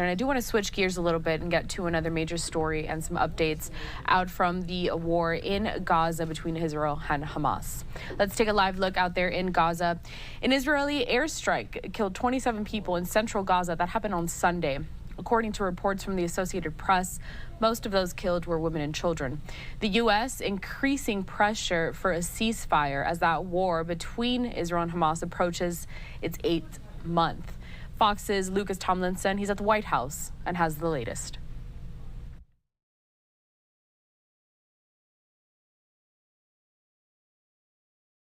And I do want to switch gears a little bit and get to another major story and some updates out from the war in Gaza between Israel and Hamas. Let's take a live look out there in Gaza. An Israeli airstrike killed 27 people in central Gaza. That happened on Sunday. According to reports from the Associated Press, most of those killed were women and children. The U.S. increasing pressure for a ceasefire as that war between Israel and Hamas approaches its 8th month. Fox's Lucas Tomlinson, he's at the White House and has the latest.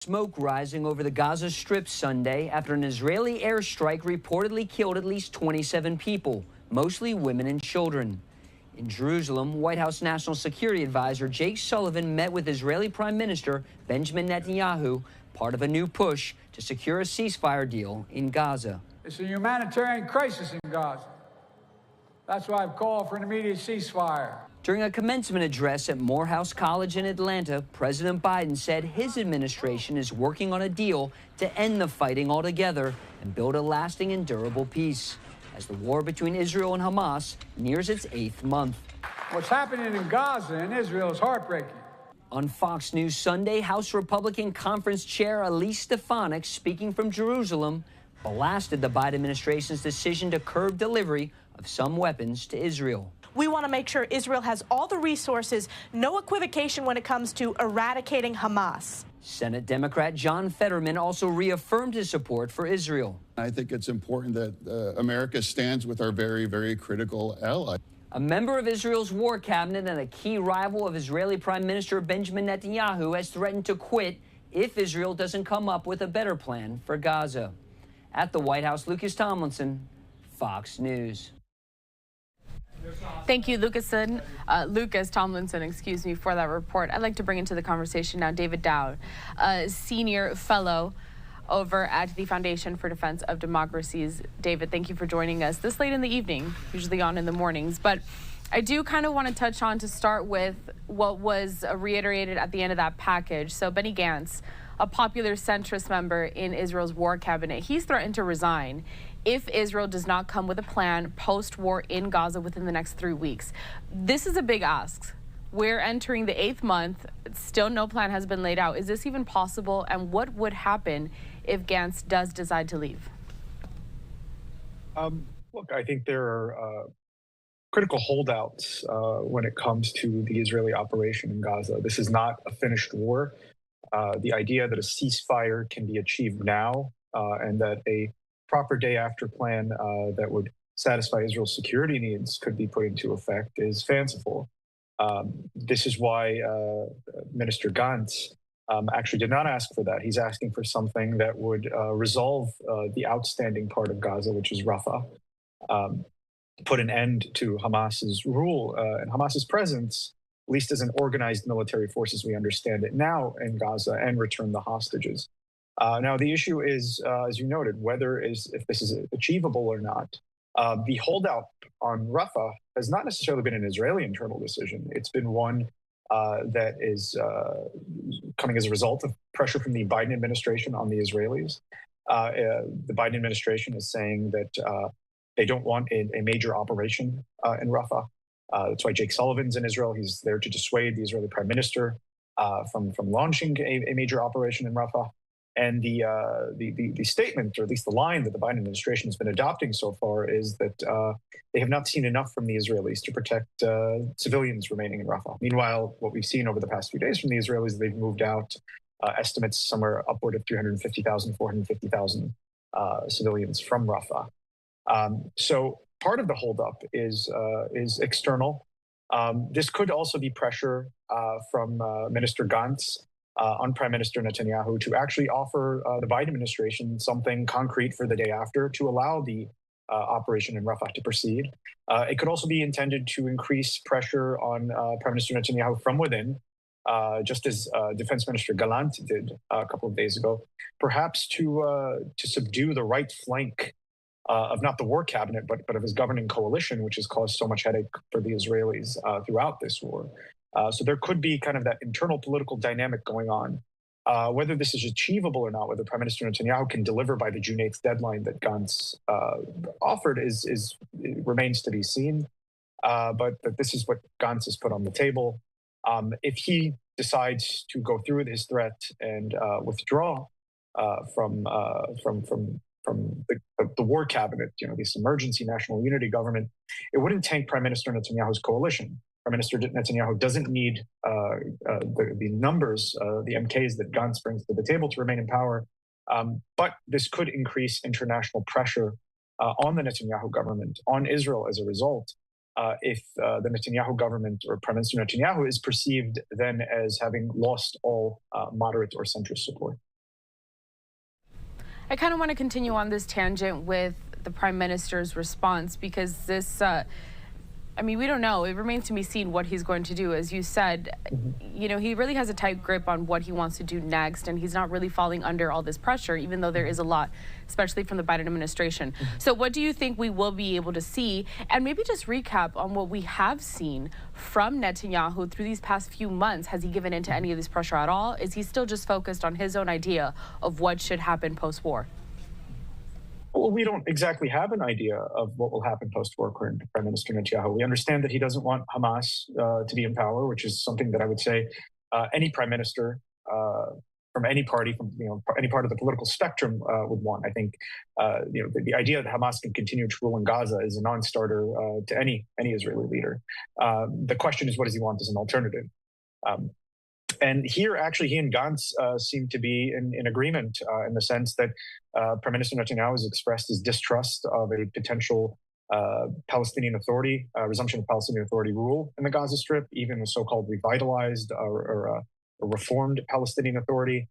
Smoke rising over the Gaza Strip Sunday after an Israeli airstrike reportedly killed at least 27 people, mostly women and children. In Jerusalem, White House National Security Advisor Jake Sullivan met with Israeli Prime Minister Benjamin Netanyahu, part of a new push to secure a ceasefire deal in Gaza. It's a humanitarian crisis in Gaza. That's why I've called for an immediate ceasefire. During a commencement address at Morehouse College in Atlanta, President Biden said his administration is working on a deal to end the fighting altogether and build a lasting and durable peace as the war between Israel and Hamas nears its 8th month. What's happening in Gaza and Israel is heartbreaking. On Fox News Sunday, House Republican Conference Chair Elise Stefanik, speaking from Jerusalem, blasted the Biden administration's decision to curb delivery of some weapons to Israel. We want to make sure Israel has all the resources, no equivocation when it comes to eradicating Hamas. Senate Democrat John Fetterman also reaffirmed his support for Israel. I think it's important that America stands with our very, very critical ally. A member of Israel's war cabinet and a key rival of Israeli Prime Minister Benjamin Netanyahu has threatened to quit if Israel doesn't come up with a better plan for Gaza. At the White House, Lucas Tomlinson, Fox News. Thank you, Lucas Tomlinson, for that report. I'd like to bring into the conversation now David Daoud, a senior fellow over at the Foundation for Defense of Democracies. David, thank you for joining us this late in the evening, usually on in the mornings. But I do kind of want to touch on, to start with, what was reiterated at the end of that package. So Benny Gantz, a popular centrist member in Israel's war cabinet, he's threatened to resign if Israel does not come with a plan post-war in Gaza within the next 3 weeks. This is a big ask. We're entering the 8th month. Still no plan has been laid out. Is this even possible? And what would happen if Gantz does decide to leave? Look, I think there are critical holdouts when it comes to the Israeli operation in Gaza. This is not a finished war. The idea that a ceasefire can be achieved now and that a proper day-after plan that would satisfy Israel's security needs could be put into effect is fanciful. This is why Minister Gantz actually did not ask for that. He's asking for something that would resolve the outstanding part of Gaza, which is Rafah, put an end to Hamas's rule and Hamas's presence, at least as an organized military force as we understand it now in Gaza, and return the hostages. Now, the issue is, as you noted, if this is achievable or not. The holdout on Rafah has not necessarily been an Israeli internal decision. It's been one that is coming as a result of pressure from the Biden administration on the Israelis. The Biden administration is saying that they don't want a major operation in Rafah. That's why Jake Sullivan's in Israel. He's there to dissuade the Israeli prime minister from launching a major operation in Rafah. And the statement, or at least the line that the Biden administration has been adopting so far, is that they have not seen enough from the Israelis to protect civilians remaining in Rafah. Meanwhile, what we've seen over the past few days from the Israelis, they've moved out estimates somewhere upward of 350,000, 450,000 civilians from Rafah. So part of the holdup is external. This could also be pressure from Minister Gantz on Prime Minister Netanyahu to actually offer the Biden administration something concrete for the day after to allow the operation in Rafah to proceed. It could also be intended to increase pressure on Prime Minister Netanyahu from within, just as Defense Minister Gallant did a couple of days ago, perhaps to subdue the right flank of not the war cabinet, but of his governing coalition, which has caused so much headache for the Israelis throughout this war. So there could be kind of that internal political dynamic going on. Whether this is achievable or not, whether Prime Minister Netanyahu can deliver by the June 8th deadline that Gantz offered remains to be seen. But this is what Gantz has put on the table. If he decides to go through with his threat and withdraw from the war cabinet, this emergency national unity government, it wouldn't tank Prime Minister Netanyahu's coalition. Prime Minister Netanyahu doesn't need the numbers, the MKs that Gantz brings to the table to remain in power. But this could increase international pressure on the Netanyahu government, on Israel as a result, if the Netanyahu government or Prime Minister Netanyahu is perceived then as having lost all moderate or centrist support. I kind of want to continue on this tangent with the Prime Minister's response, because this, we don't know. It remains to be seen what he's going to do. As you said, he really has a tight grip on what he wants to do next, and he's not really falling under all this pressure, even though there is a lot, especially from the Biden administration. So what do you think we will be able to see? And maybe just recap on what we have seen from Netanyahu through these past few months. Has he given into any of this pressure at all? Is he still just focused on his own idea of what should happen post-war? Well, we don't exactly have an idea of what will happen post-war, according to Prime Minister Netanyahu. We understand that he doesn't want Hamas to be in power, which is something that I would say any prime minister from any party, from any part of the political spectrum would want. I think the idea that Hamas can continue to rule in Gaza is a non-starter to any Israeli leader. The question is, what does he want as an alternative? And here, actually, he and Gantz seem to be in agreement in the sense that Prime Minister Netanyahu has expressed his distrust of a potential Palestinian Authority, resumption of Palestinian Authority rule in the Gaza Strip, even a so-called revitalized or a reformed Palestinian Authority.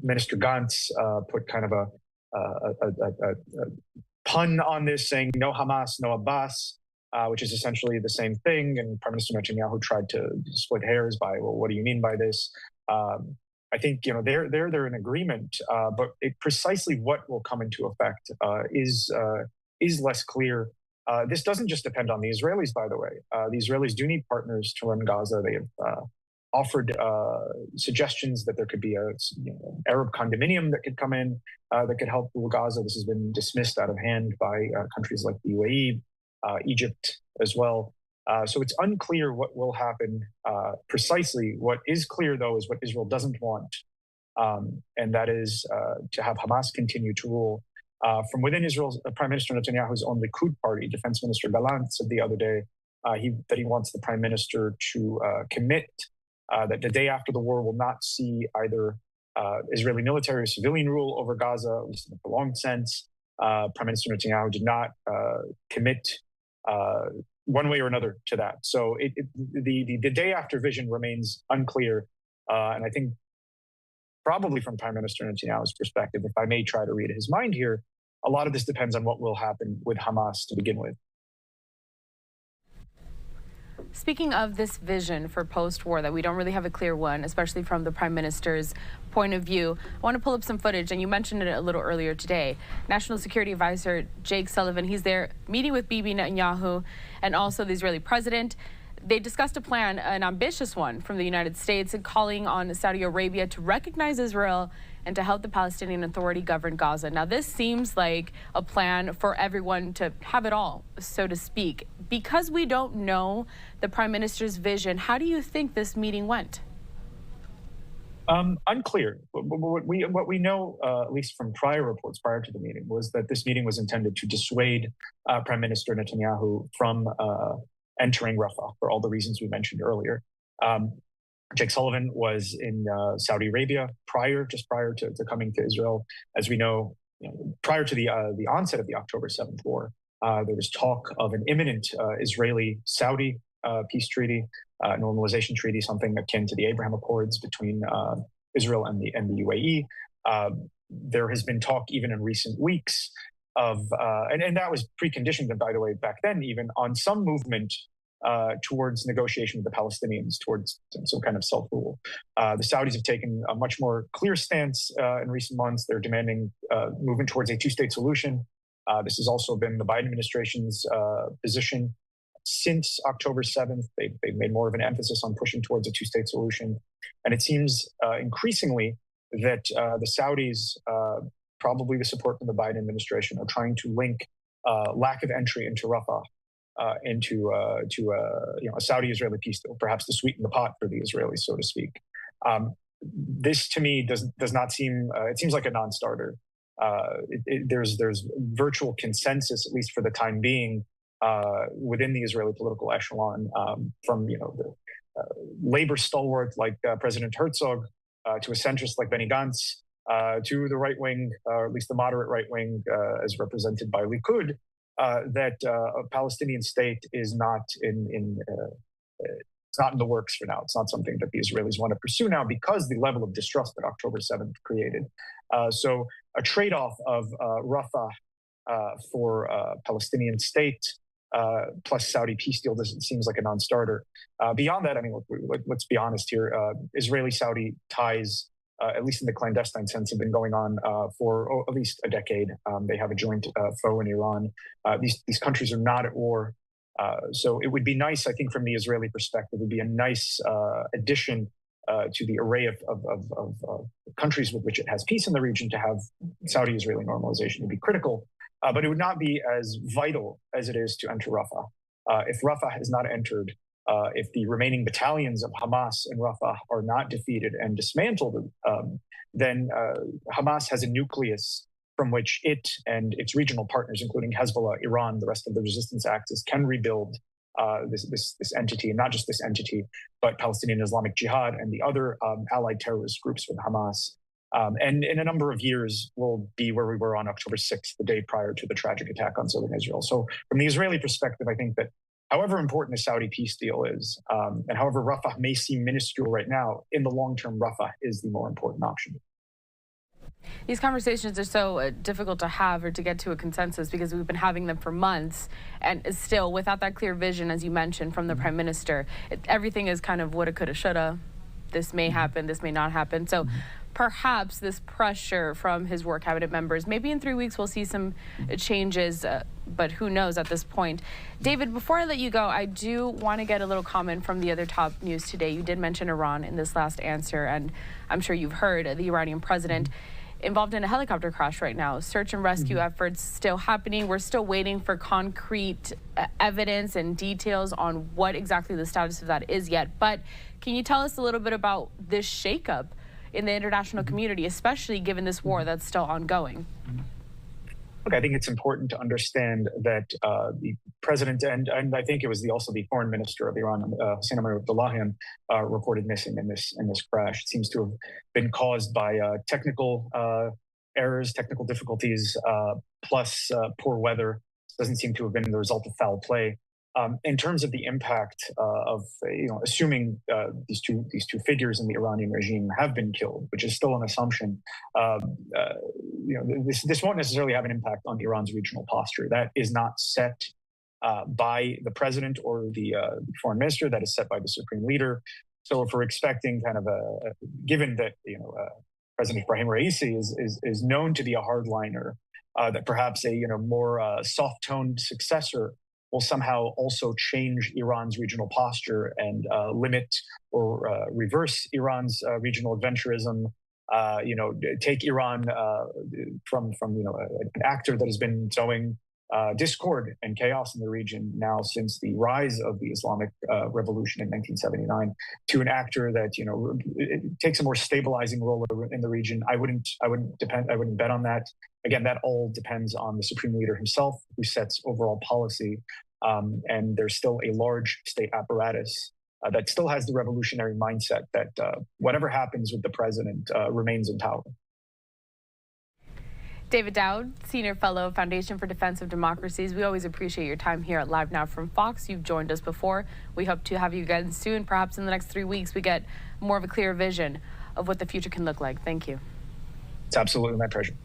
Minister Gantz put kind of a pun on this, saying no Hamas, no Abbas, which is essentially the same thing. And Prime Minister Netanyahu tried to split hairs by, well, what do you mean by this? I think they're in agreement, but precisely what will come into effect is less clear. This doesn't just depend on the Israelis, by the way. The Israelis do need partners to run Gaza. They have offered suggestions that there could be an Arab condominium that could come in that could help rule Gaza. This has been dismissed out of hand by countries like the UAE, Egypt as well. So it's unclear what will happen precisely. What is clear, though, is what Israel doesn't want, and that is to have Hamas continue to rule. From within Israel's Prime Minister Netanyahu's own Likud party, Defense Minister Gallant said the other day that he wants the Prime Minister to commit that the day after the war will not see either Israeli military or civilian rule over Gaza, at least in the prolonged sense. Prime Minister Netanyahu did not commit one way or another to that. So the day after vision remains unclear. And I think probably from Prime Minister Netanyahu's perspective, if I may try to read his mind here, a lot of this depends on what will happen with Hamas to begin with. Speaking of this vision for post-war, that we don't really have a clear one, especially from the Prime Minister's point of view, I want to pull up some footage, and you mentioned it a little earlier today. National Security Advisor Jake Sullivan, he's there meeting with Bibi Netanyahu and also the Israeli president. They discussed a plan, an ambitious one from the United States, and calling on Saudi Arabia to recognize Israel and to help the Palestinian Authority govern Gaza. Now, this seems like a plan for everyone to have it all, so to speak. Because we don't know the Prime Minister's vision, how do you think this meeting went? Unclear. What we know, at least from prior reports prior to the meeting, was that this meeting was intended to dissuade Prime Minister Netanyahu from entering Rafah for all the reasons we mentioned earlier. Jake Sullivan was in Saudi Arabia just prior to coming to Israel. As we know, prior to the onset of the October 7th war, there was talk of an imminent Israeli-Saudi peace treaty, normalization treaty, something akin to the Abraham Accords between Israel and the UAE. There has been talk even in recent weeks of, and that was preconditioned, by the way, back then even, on some movement towards negotiation with the Palestinians, towards some kind of self-rule. The Saudis have taken a much more clear stance in recent months. They're demanding movement towards a two-state solution. This has also been the Biden administration's position. since October 7th, they've made more of an emphasis on pushing towards a two-state solution. And it seems increasingly that the Saudis, probably with support from the Biden administration, are trying to link lack of entry into Rafah into a Saudi-Israeli peace deal, perhaps to sweeten the pot for the Israelis, so to speak. This, to me, does not seem. It seems like a non-starter. There's virtual consensus, at least for the time being, within the Israeli political echelon, from the labor stalwart like President Herzog to a centrist like Benny Gantz, to the right wing, or at least the moderate right wing, as represented by Likud, that a Palestinian state is not it's not in the works for now. It's not something that the Israelis want to pursue now because the level of distrust that October 7th created. So a trade-off of Rafah for a Palestinian state plus Saudi peace deal seems like a non-starter. Beyond that, I mean, let's be honest here. Israeli-Saudi ties, at least in the clandestine sense, have been going on for at least a decade. They have a joint foe in Iran. These countries are not at war. So it would be nice, I think, from the Israeli perspective, it would be a nice addition to the array of countries with which it has peace in the region to have Saudi-Israeli normalization would be critical. But it would not be as vital as it is to enter Rafah. If Rafah is not entered, if the remaining battalions of Hamas in Rafah are not defeated and dismantled, then Hamas has a nucleus from which it and its regional partners, including Hezbollah, Iran, the rest of the resistance axis, can rebuild this entity, and not just this entity, but Palestinian Islamic Jihad and the other allied terrorist groups with Hamas. And in a number of years, we'll be where we were on October 6th, the day prior to the tragic attack on southern Israel. So from the Israeli perspective, I think that however important the Saudi peace deal is, and however Rafah may seem minuscule right now, in the long term, Rafah is the more important option. These conversations are so difficult to have or to get to a consensus because we've been having them for months, and still without that clear vision, as you mentioned, from the prime minister, everything is kind of woulda, coulda, shoulda. This may happen, this may not happen. So perhaps this pressure from his work cabinet members, maybe in 3 weeks we'll see some changes, but who knows at this point. David, before I let you go, I do want to get a little comment from the other top news today. You did mention Iran in this last answer, and I'm sure you've heard the Iranian president involved in a helicopter crash right now. Search and rescue efforts still happening. We're still waiting for concrete evidence and details on what exactly the status of that is yet. But can you tell us a little bit about this shakeup in the international community, especially given this war that's still ongoing? Look, I think it's important to understand that the president and I think it was also the foreign minister of Iran, Hossein Amir-Abdollahian, reported missing in this crash. It seems to have been caused by technical errors, technical difficulties, plus poor weather. It doesn't seem to have been the result of foul play. In terms of the impact of, assuming these two figures in the Iranian regime have been killed, which is still an assumption, this won't necessarily have an impact on Iran's regional posture. That is not set by the president or the foreign minister. That is set by the supreme leader. So if we're expecting kind of given that President Ibrahim Raisi is known to be a hardliner, that perhaps a more soft-toned successor will somehow also change Iran's regional posture and limit or reverse Iran's regional adventurism. Take Iran from an actor that has been sowing discord and chaos in the region now since the rise of the Islamic Revolution in 1979 to an actor that takes a more stabilizing role in the region. I wouldn't bet on that. Again, that all depends on the supreme leader himself, who sets overall policy. And there's still a large state apparatus that still has the revolutionary mindset that whatever happens with the president remains in power. David Daoud, Senior Fellow, Foundation for Defense of Democracies. We always appreciate your time here at Live Now from Fox. You've joined us before. We hope to have you again soon. Perhaps in the next 3 weeks, we get more of a clear vision of what the future can look like. Thank you. It's absolutely my pleasure.